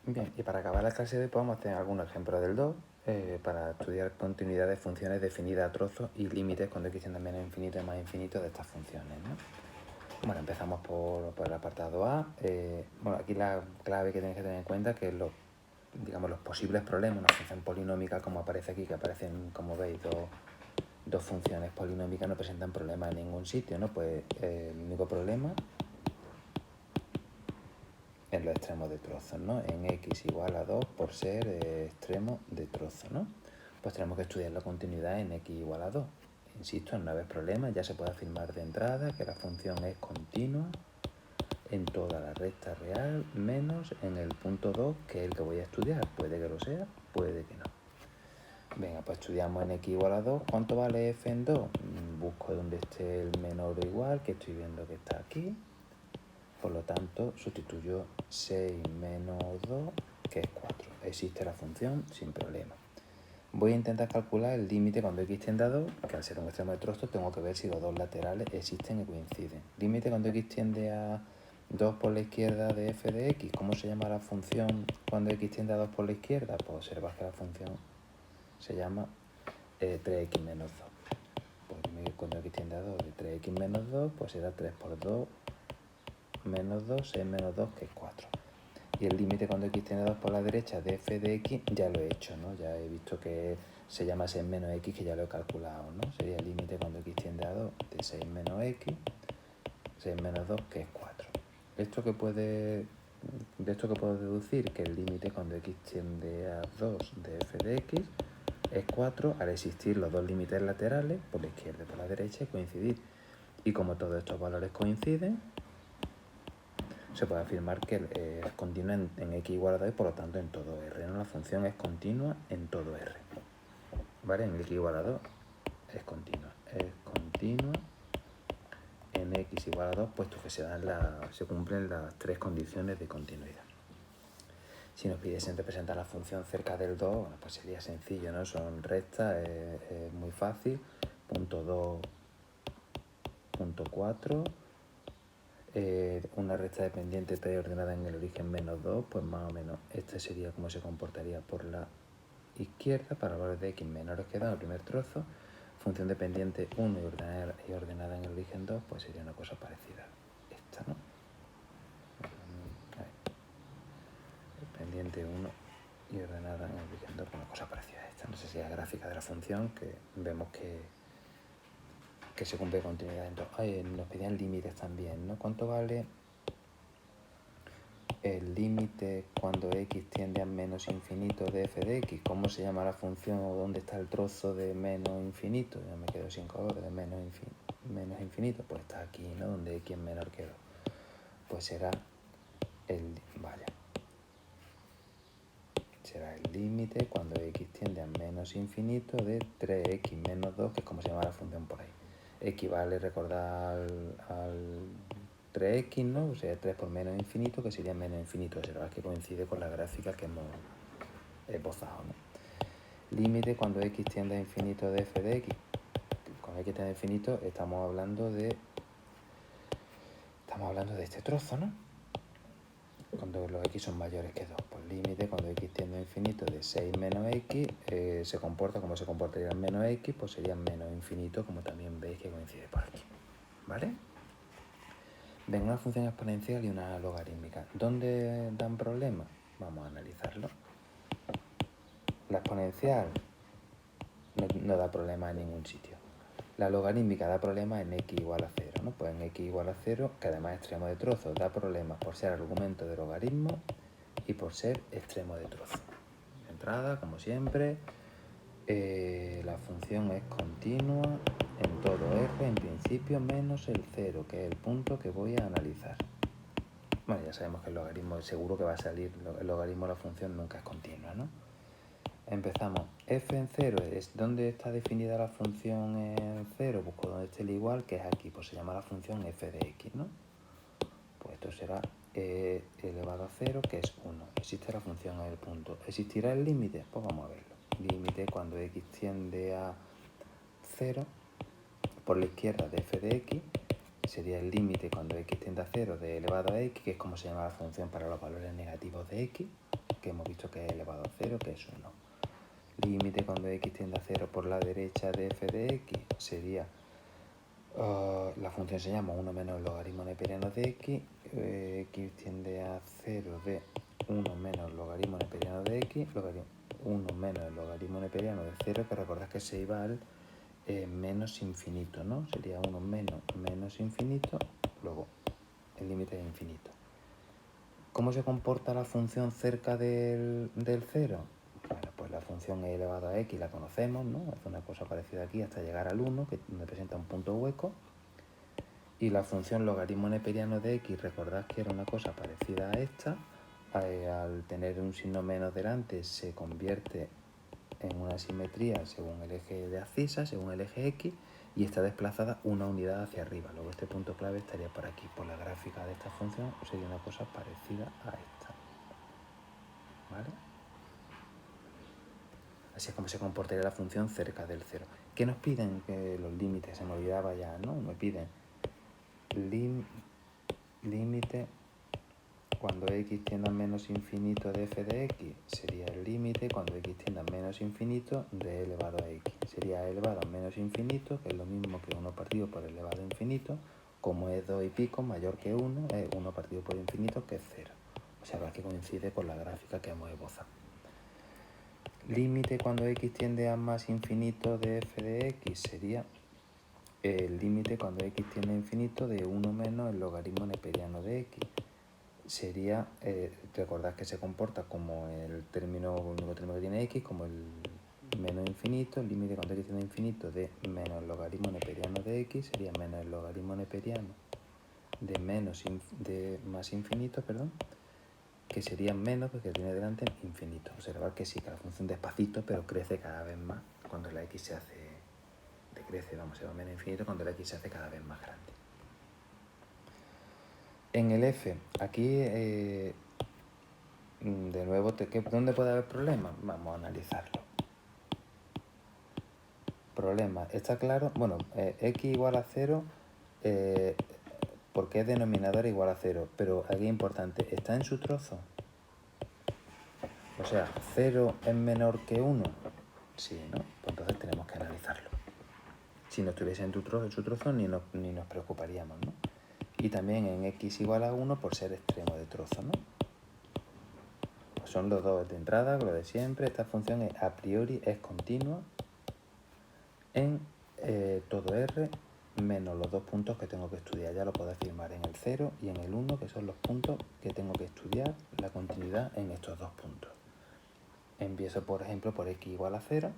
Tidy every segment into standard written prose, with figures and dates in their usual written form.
Bien, y para acabar la clase de hoy podemos hacer algunos ejemplos del 2 para estudiar continuidad de funciones definidas a trozos y límites cuando x tiende a menos infinito y más infinito de estas funciones, ¿no? Bueno, empezamos por el apartado A. Bueno, aquí la clave que tenéis que tener en cuenta es que los posibles problemas, una función polinómica como aparece aquí, que aparecen, como veis, dos funciones polinómicas, no presentan problemas en ningún sitio, ¿no? Pues el único problema en los extremos de trozos, ¿no? En x igual a 2 por ser extremo de trozo, ¿no? Pues tenemos que estudiar la continuidad en x igual a 2. Insisto, no hay problema, ya se puede afirmar de entrada que la función es continua en toda la recta real, menos en el punto 2, que es el que voy a estudiar. Puede que lo sea, puede que no. Venga, pues estudiamos en x igual a 2. ¿Cuánto vale f en 2? Busco donde esté el menor o igual, que estoy viendo que está aquí. Por lo tanto, sustituyo 6 menos 2, que es 4. Existe la función sin problema. Voy a intentar calcular el límite cuando x tiende a 2, que al ser un extremo de trozo tengo que ver si los dos laterales existen y coinciden. Límite cuando x tiende a 2 por la izquierda de f de x. ¿Cómo se llama la función cuando x tiende a 2 por la izquierda? Pues observa que la función se llama 3x menos 2. Pues cuando x tiende a 2 de 3x menos 2, pues será 3 por 2 menos 2, 6 menos 2, que es 4. Y el límite cuando x tiende a 2 por la derecha de f de x ya lo he hecho, ¿no? Ya he visto que se llama 6 menos x, que ya lo he calculado, ¿no? Sería el límite cuando x tiende a 2 de 6 menos x, 6 menos 2, que es 4. De esto que puedo deducir que el límite cuando x tiende a 2 de f de x es 4 al existir los dos límites laterales, por la izquierda y por la derecha, y coincidir. Y como todos estos valores coinciden, se puede afirmar que es continua en x igual a 2 y por lo tanto en todo R, ¿no? La función es continua en todo R, ¿vale? En x igual a 2 es continua en x igual a 2, puesto que se cumplen las tres condiciones de continuidad. Si nos pidiesen representar la función cerca del 2, bueno, pues sería sencillo, ¿no? Son rectas, es muy fácil. Punto 2, punto 4. Una recta dependiente preordenada en el origen menos 2, pues más o menos este sería como se comportaría por la izquierda para valores de x menores que 2 en el primer trozo. Función dependiente 1 y ordenada en el origen 2, pues sería una cosa parecida a esta, ¿no? Dependiente 1 y ordenada en el origen 2, una cosa parecida a esta. No sé si es la gráfica de la función, que vemos que se cumple continuidad en 2. Nos pedían límites también, ¿no? ¿Cuánto vale el límite cuando x tiende a menos infinito de f de x? ¿Cómo se llama la función o dónde está el trozo de menos infinito? Ya me quedo sin color, de menos infinito. Pues está aquí, ¿no? Donde x es menor que 2. Pues será el límite cuando x tiende a menos infinito de 3x menos 2, que es como se llama la función por ahí. Equivale, recordar, al 3x, ¿no? O sea, 3 por menos infinito, que sería menos infinito. Observad que coincide con la gráfica que hemos esbozado, ¿no? Límite cuando x tiende a infinito de f de x. Cuando x tiende a infinito estamos hablando de este trozo, ¿no? Cuando los x son mayores que 2. Pues límite cuando x tiende a infinito de 6 menos x se comporta como se comportaría el menos x, pues sería menos infinito, como también veis que coincide por aquí, ¿vale? Ven, una función exponencial y una logarítmica. ¿Dónde dan problemas? Vamos a analizarlo. La exponencial no da problema en ningún sitio. La logarítmica da problemas en x igual a 0, ¿no? Pues en x igual a 0, que además es extremo de trozo, da problemas por ser argumento de logaritmo y por ser extremo de trozo. De entrada, como siempre, la función es continua en todo R, en principio, menos el 0, que es el punto que voy a analizar. Bueno, ya sabemos que el logaritmo seguro que va a salir, el logaritmo de la función nunca es continua, ¿no? Empezamos. F en 0 es donde está definida la función en 0, busco donde esté el igual, que es aquí, pues se llama la función f de x, ¿no? Pues esto será elevado a 0, que es 1. Existe la función en el punto. ¿Existirá el límite? Pues vamos a verlo. Límite cuando x tiende a 0 por la izquierda de f de x sería el límite cuando x tiende a 0 de elevado a x, que es como se llama la función para los valores negativos de x. que hemos visto que es elevado a 0, que es 1. Límite cuando x tiende a 0 por la derecha de f de x sería, la función se llama 1 menos el logaritmo neperiano de x, x tiende a 0 de 1 menos el logaritmo neperiano de x, 1 menos el logaritmo neperiano de 0, que recordad que se iba al menos infinito, ¿no? Sería 1 menos infinito, luego el límite es infinito. ¿Cómo se comporta la función cerca del 0? Bueno, pues la función e elevado a x la conocemos, ¿no? Es una cosa parecida aquí hasta llegar al 1, que representa un punto hueco. Y la función logaritmo neperiano de x, recordad que era una cosa parecida a esta. Al tener un signo menos delante se convierte en una simetría según el eje de abscisa, según el eje x, y está desplazada una unidad hacia arriba. Luego este punto clave estaría por aquí. Por la gráfica de esta función sería una cosa parecida a esta. ¿Vale? Así es como se comportaría la función cerca del 0. ¿Qué nos piden? Que los límites, se me olvidaba ya, ¿no? Me piden límite cuando x tiende a menos infinito de f de x, sería el límite cuando x tiende a menos infinito de e elevado a x. Sería e elevado a menos infinito, que es lo mismo que 1 partido por e elevado a infinito, como es 2 y pico mayor que 1, es 1 partido por infinito, que es 0. O sea, que coincide con la gráfica que hemos esbozado. Límite cuando x tiende a más infinito de f de x sería el límite cuando x tiende a infinito de 1 menos el logaritmo neperiano de x. Sería, recordad que se comporta como el único término que tiene x, como el menos infinito. El límite cuando x tiende a infinito de menos el logaritmo neperiano de x sería menos el logaritmo neperiano de más infinito, que sería menos porque tiene delante infinito. Observad que sí, que la función despacito, pero crece cada vez más cuando la x se hace, decrece, se va a menos infinito cuando la x se hace cada vez más grande. En el f, aquí, de nuevo, ¿dónde puede haber problemas? Vamos a analizarlo. Problema, está claro, bueno, x igual a 0, porque es denominador igual a 0, pero aquí es importante, ¿está en su trozo? O sea, 0 es menor que 1. Sí, ¿no? Pues entonces tenemos que analizarlo. Si no estuviese en su trozo ni nos preocuparíamos, ¿no? Y también en x igual a 1 por ser extremo de trozo, ¿no? Pues son los dos de entrada, lo de siempre. Esta función a priori es continua en todo r menos los dos puntos que tengo que estudiar. Ya lo puedo afirmar en el 0 y en el 1, que son los puntos que tengo que estudiar la continuidad en estos dos puntos. Empiezo, por ejemplo, por x igual a 0.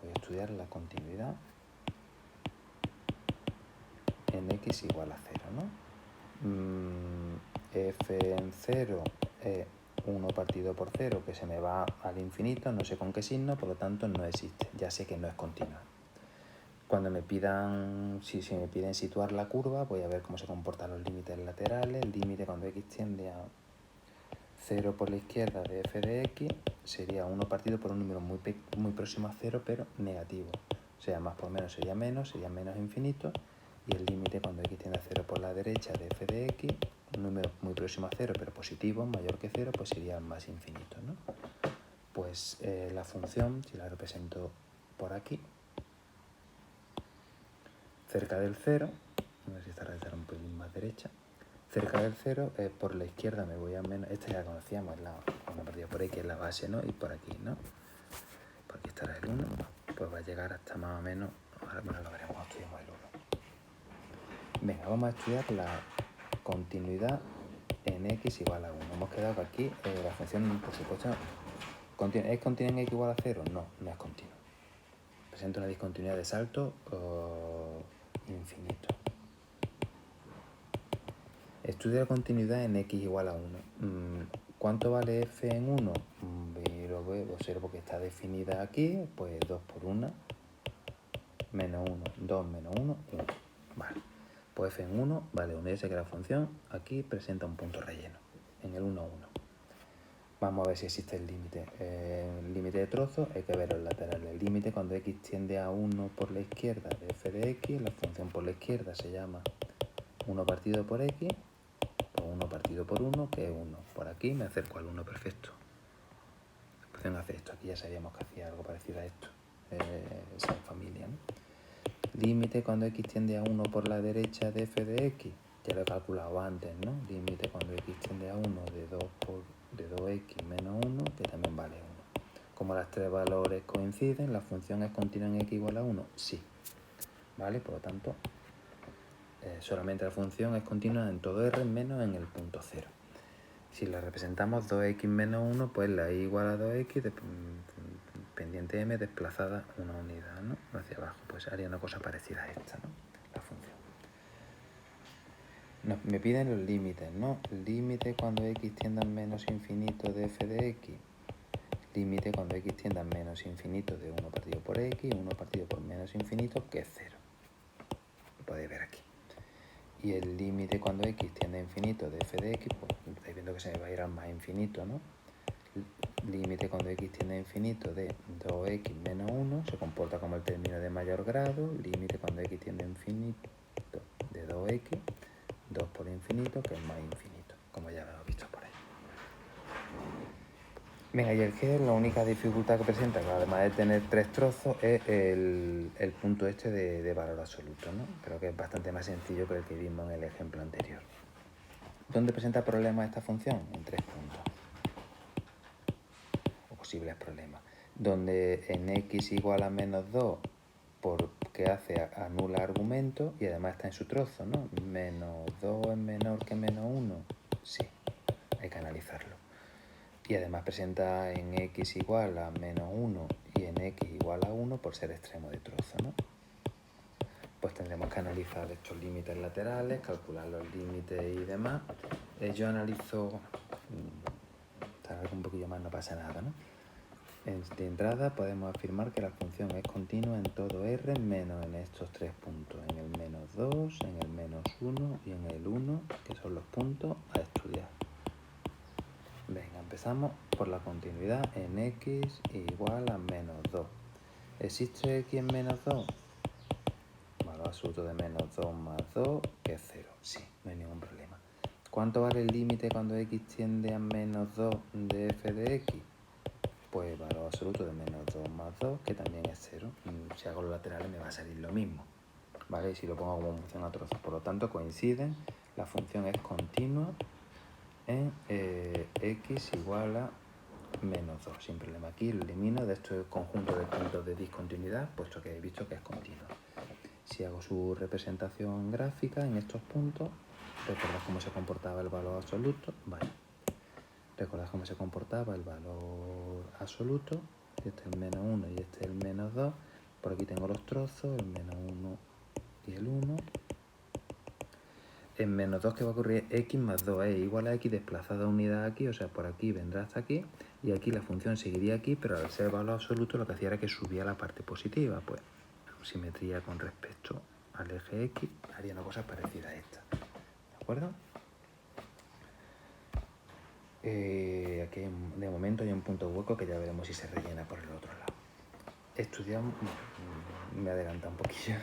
Voy a estudiar la continuidad en x igual a 0, ¿no? F en 0 es 1 partido por 0, que se me va al infinito, no sé con qué signo, por lo tanto no existe, ya sé que no es continua. Cuando me pidan, si me piden situar la curva, voy a ver cómo se comportan los límites laterales. El límite cuando x tiende a 0 por la izquierda de f de x sería 1 partido por un número muy próximo a 0, pero negativo. O sea, más por menos sería menos infinito. Y el límite cuando x tiende a 0 por la derecha de f de x, un número muy próximo a 0, pero positivo, mayor que 0, pues sería más infinito, ¿no? Pues la función, si la represento por aquí, cerca del 0, no sé si esta realizará un pelín más derecha, cerca del 0, por la izquierda me voy a menos, esta ya la conocíamos, una partida por ahí que es la base, ¿no? Y por aquí, ¿no? Por aquí estará el 1, pues va a llegar hasta más o menos, ahora lo veremos, estudiamos el 1. Venga, vamos a estudiar la continuidad en x igual a 1. Hemos quedado que aquí la función, por supuesto, ¿es continua en x igual a 0? No, no es continua. Presenta una discontinuidad de salto infinito. Estudia la continuidad en x igual a 1. ¿Cuánto vale f en 1? Lo observo que está definida aquí, pues 2 por 1, menos 1, 2 menos 1, 1. Vale. Pues f en 1 vale 1. Ya sé que la función aquí presenta un punto relleno, en el 1, 1. Vamos a ver si existe el límite. El límite de trozo hay que ver los laterales. El límite cuando x tiende a 1 por la izquierda de f de x, la función por la izquierda se llama 1 partido por x, pues 1 partido partido por 1, que es 1. Por aquí me acerco al 1, perfecto. La función hace esto. Aquí ya sabíamos que hacía algo parecido a esto. Esa familia, ¿no? Límite cuando x tiende a 1 por la derecha de f de x. Ya lo he calculado antes, ¿no? Límite cuando x tiende a 1 de 2x menos 1, que también vale 1. Como los tres valores coinciden, ¿la función es continua en x igual a 1? Sí. ¿Vale? Por lo tanto, solamente la función es continua en todo r menos en el punto 0. Si la representamos 2x menos 1, pues la y igual a 2x, pendiente m desplazada una unidad, ¿no? Hacia abajo, pues haría una cosa parecida a esta, ¿no? La función. Me piden los límites, ¿no? Límite cuando x tienda a menos infinito de f de x. Límite cuando x tienda a menos infinito de 1 partido por x, 1 partido por menos infinito, que es 0. Lo podéis ver aquí. Y el límite cuando x tiende a infinito de f de x, pues estáis viendo que se me va a ir al más infinito, ¿no? Límite cuando x tiende a infinito de 2x menos 1, se comporta como el término de mayor grado. Límite cuando x tiende a infinito de 2x, 2 por infinito, que es más infinito, como ya lo hemos visto por ahí. Venga, y el g, la única dificultad que presenta, que además de tener 3 trozos, es el punto este de valor absoluto, ¿no? Creo que es bastante más sencillo que el que vimos en el ejemplo anterior. ¿Dónde presenta problemas esta función? En 3 puntos. O posibles problemas. Donde en x igual a menos 2, porque anula argumento y además está en su trozo, ¿no? Menos 2 es menor que menos 1. Sí, hay que analizarlo. Y además presenta en x igual a menos 1 y en x igual a 1 por ser extremo de trozo, ¿no? Pues tendremos que analizar estos límites laterales, calcular los límites y demás. Yo analizo, tardo un poquillo más, no pasa nada, ¿no? De entrada podemos afirmar que la función es continua en todo r menos en estos 3 puntos, en el menos 2, en el menos 1 y en el 1, que son los puntos a estudiar. Venga, empezamos por la continuidad en x igual a menos 2. ¿Existe x en menos 2? Valor absoluto de menos 2 más 2, que es 0. Sí, no hay ningún problema. ¿Cuánto vale el límite cuando x tiende a menos 2 de f de x? Pues valor absoluto de menos 2 más 2, que también es 0. Si hago los laterales me va a salir lo mismo, ¿vale? Y si lo pongo como función a trozos, por lo tanto coinciden, la función es continua en x igual a menos 2, sin problema. Aquí lo elimino de este conjunto de puntos de discontinuidad, puesto que he visto que es continuo. Si hago su representación gráfica en estos puntos, recordad cómo se comportaba el valor absoluto, vale. Recordad cómo se comportaba el valor absoluto, este es el menos 1 y este es el menos 2. Por aquí tengo los trozos, el menos 1 y el 1. En menos 2, ¿qué va a ocurrir? X más 2 es igual a x desplazada a unidad aquí, o sea, por aquí vendrá hasta aquí, y aquí la función seguiría aquí, pero al ser valor absoluto lo que hacía era que subía la parte positiva, pues simetría con respecto al eje x, haría una cosa parecida a esta, ¿de acuerdo? Aquí de momento hay un punto hueco que ya veremos si se rellena por el otro lado. Estudiamos, me adelanta un poquillo.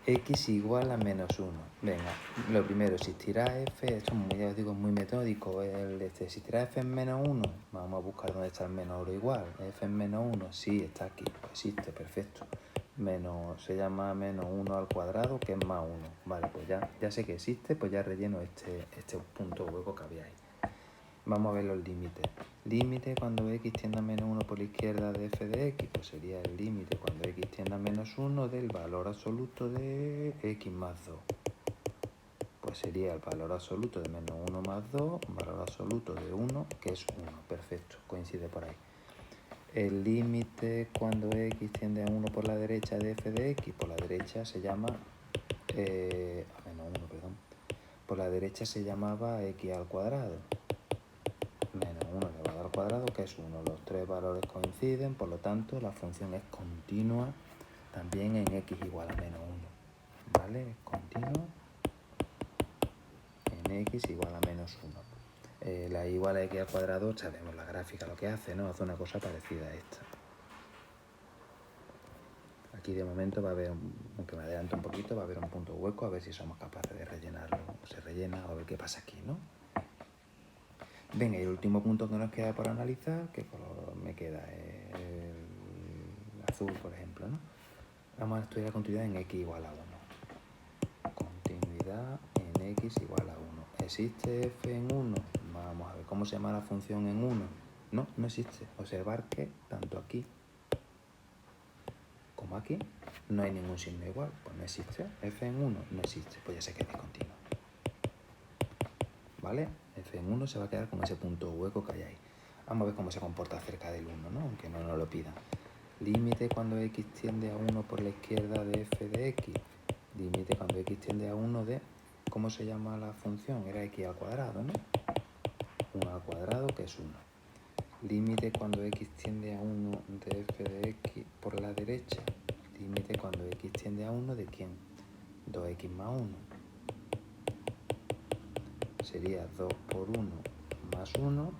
X igual a menos 1. Venga, lo primero, existirá f, esto ya os digo, es muy metódico, existirá f en menos 1, vamos a buscar dónde está el menor o igual, f en menos 1, sí, está aquí, existe, perfecto, se llama menos 1 al cuadrado, que es más 1, vale, pues ya sé que existe, pues ya relleno este punto hueco que había ahí. Vamos a ver los límites. Límite cuando x tiende a menos 1 por la izquierda de f de x, pues sería el límite cuando x tiende a menos 1 del valor absoluto de x más 2. Pues sería el valor absoluto de menos 1 más 2, valor absoluto de 1, que es 1. Perfecto, coincide por ahí. El límite cuando x tiende a 1 por la derecha de f de x, por la derecha se llama, a menos 1, perdón, por la derecha se llamaba x al cuadrado. Menos 1 elevado al cuadrado, que es 1. Los tres valores coinciden, por lo tanto la función es continua también en x igual a menos 1. ¿Vale? Es continua en x igual a menos 1. La y igual a x al cuadrado, sabemos la gráfica lo que hace, ¿no? Hace una cosa parecida a esta. Aquí de momento va a haber, aunque me adelanto un poquito, va a haber un punto hueco, a ver si somos capaces de rellenarlo. Se rellena, a ver qué pasa aquí, ¿no? Venga, y el último punto que nos queda por analizar, ¿qué color me queda? El azul, por ejemplo, ¿no? Vamos a estudiar la continuidad en x igual a 1. Continuidad en x igual a 1. ¿Existe f en 1? Vamos a ver cómo se llama la función en 1. No, no existe. Observar que tanto aquí como aquí no hay ningún signo igual. Pues no existe. F en 1 no existe. Pues ya sé que es discontinuo. ¿Vale? F en 1 se va a quedar con ese punto hueco que hay ahí. Vamos a ver cómo se comporta cerca del 1, ¿no? Aunque no nos lo pidan. Límite cuando x tiende a 1 por la izquierda de f de x. Límite cuando x tiende a 1 de... ¿Cómo se llama la función? Era x al cuadrado, ¿no? 1 al cuadrado, que es 1. Límite cuando x tiende a 1 de f de x por la derecha. Límite cuando x tiende a 1 de ¿quién? 2x más 1. Sería 2 por 1 más 1.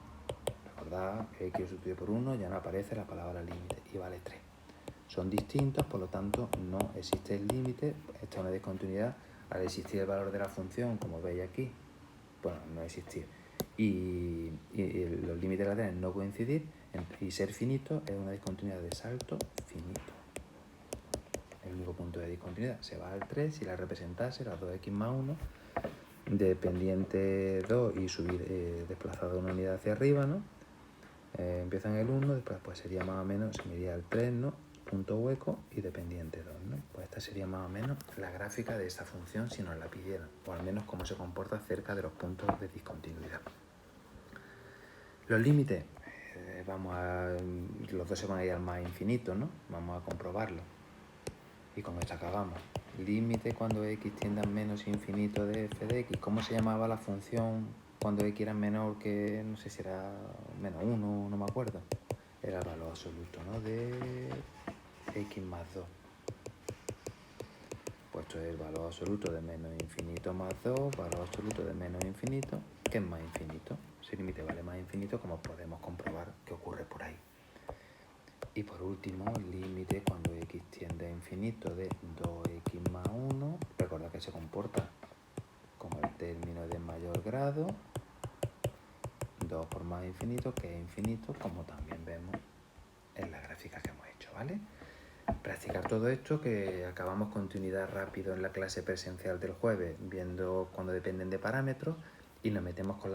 Recordad que x sustituido por 1 ya no aparece la palabra límite y vale 3. Son distintos, por lo tanto no existe el límite. Esta es una discontinuidad. Al existir el valor de la función, como veis aquí, bueno, no existir, y los límites laterales no coincidir, y ser finito es una discontinuidad de salto finito. El único punto de discontinuidad se va al 3 si la representase la 2x más 1 de 2 y subir desplazado una unidad hacia arriba, ¿no? Empieza en el 1, después pues sería más o menos, se me iría al 3, ¿no? Punto hueco y dependiente 2, ¿no? Pues esta sería más o menos la gráfica de esta función si nos la pidieran, o al menos cómo se comporta cerca de los puntos de discontinuidad. Los límites, los dos se van a ir al más infinito, ¿no? Vamos a comprobarlo. Y con esto acabamos. Límite cuando x tiende a menos infinito de f de x. ¿Cómo se llamaba la función cuando x era menor que, no sé si era menos 1, no me acuerdo? Era el valor absoluto, ¿no? De x más 2. Pues esto es el valor absoluto de menos infinito más 2, valor absoluto de menos infinito, que es más infinito. Si el límite vale más infinito, como podemos comprobar que ocurre por ahí. Y por último, límite cuando x tiende a infinito de 2x más 1. Recordad que se comporta como el término de mayor grado. 2 por más infinito, que es infinito, como también vemos en la gráfica que hemos hecho, ¿vale? Practicar todo esto, que acabamos continuidad rápido en la clase presencial del jueves, viendo cuando dependen de parámetros, y nos metemos con la